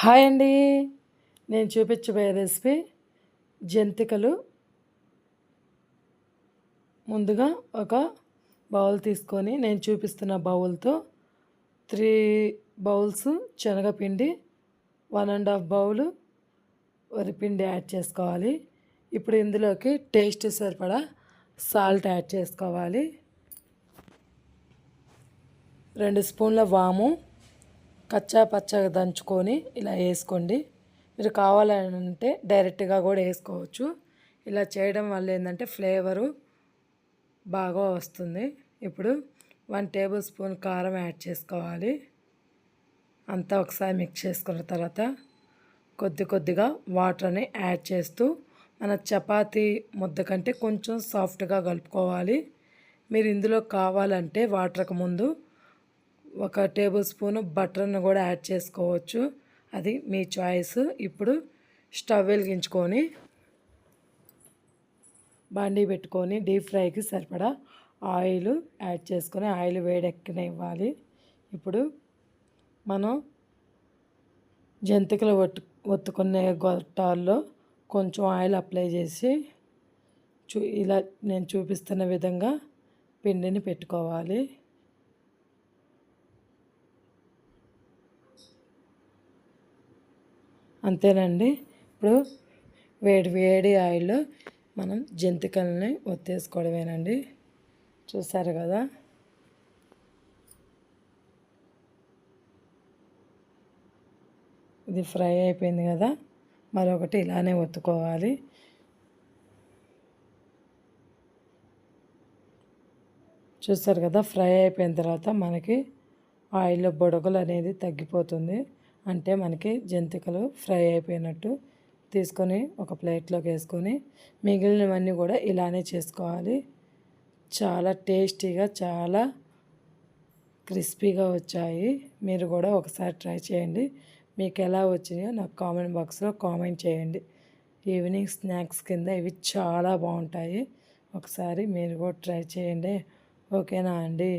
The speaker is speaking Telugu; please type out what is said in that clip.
హాయ్ అండి. నేను చూపించబోయే రెసిపీ జంతికలు. ముందుగా ఒక బౌల్ తీసుకొని నేను చూపిస్తున్న బౌల్తో 3 బౌల్స్ శనగపిండి, 1½ బౌలు వరిపిండి యాడ్ చేసుకోవాలి. ఇప్పుడు ఇందులోకి టేస్ట్ సరిపడా సాల్ట్ యాడ్ చేసుకోవాలి. 2 స్పూన్ల వాము కచ్చా పచ్చగా దంచుకొని ఇలా వేసుకోండి. మీరు కావాలంటే డైరెక్ట్గా కూడా వేసుకోవచ్చు. ఇలా చేయడం వల్ల ఏంటంటే ఫ్లేవరు బాగా వస్తుంది. ఇప్పుడు 1 టేబుల్ స్పూన్ కారం యాడ్ చేసుకోవాలి. అంతా ఒకసారి మిక్స్ చేసుకున్న తర్వాత కొద్దిగా వాటర్ని యాడ్ చేస్తూ మన చపాతీ ముద్ద కంటే కొంచెం సాఫ్ట్గా కలుపుకోవాలి. మీరు ఇందులో కావాలంటే వాటర్కి ముందు 1 టేబుల్ స్పూన్ బటర్ను కూడా యాడ్ చేసుకోవచ్చు. అది మీ చాయిస్. ఇప్పుడు స్టవ్ వెలిగించుకొని బాండీ పెట్టుకొని డీప్ ఫ్రైకి సరిపడా ఆయిల్ యాడ్ చేసుకొని ఆయిల్ వేడెక్కనివ్వాలి. ఇప్పుడు మనం జంతికలు ఒత్తుకునే గొట్టాల్లో కొంచెం ఆయిల్ అప్లై చేసి ఇలా నేను చూపిస్తున్న విధంగా పిండిని పెట్టుకోవాలి. అంతేనండి. ఇప్పుడు వేడి ఆయిల్లో మనం జంతికల్ని ఒత్తేసుకోవడమేనండి. చూసారు కదా. ఇది ఫ్రై అయిపోయింది కదా. మరొకటి ఇలానే ఒత్తుకోవాలి. చూసారు కదా. ఫ్రై అయిపోయిన తర్వాత మనకి ఆయిల్లో బొడగలు అనేది తగ్గిపోతుంది. అంటే మనకి జంతికలు ఫ్రై అయిపోయినట్టు. తీసుకొని ఒక ప్లేట్లోకి వేసుకొని మిగిలినవన్నీ కూడా ఇలానే చేసుకోవాలి. చాలా టేస్టీగా, చాలా క్రిస్పీగా వచ్చాయి. మీరు కూడా ఒకసారి ట్రై చేయండి. మీకు ఎలా వచ్చినాయో నాకు కామెంట్ బాక్స్లో కామెంట్ చేయండి. ఈవినింగ్ స్నాక్స్ కింద ఇవి చాలా బాగుంటాయి. ఒకసారి మీరు కూడా ట్రై చేయండి. ఓకేనా అండి.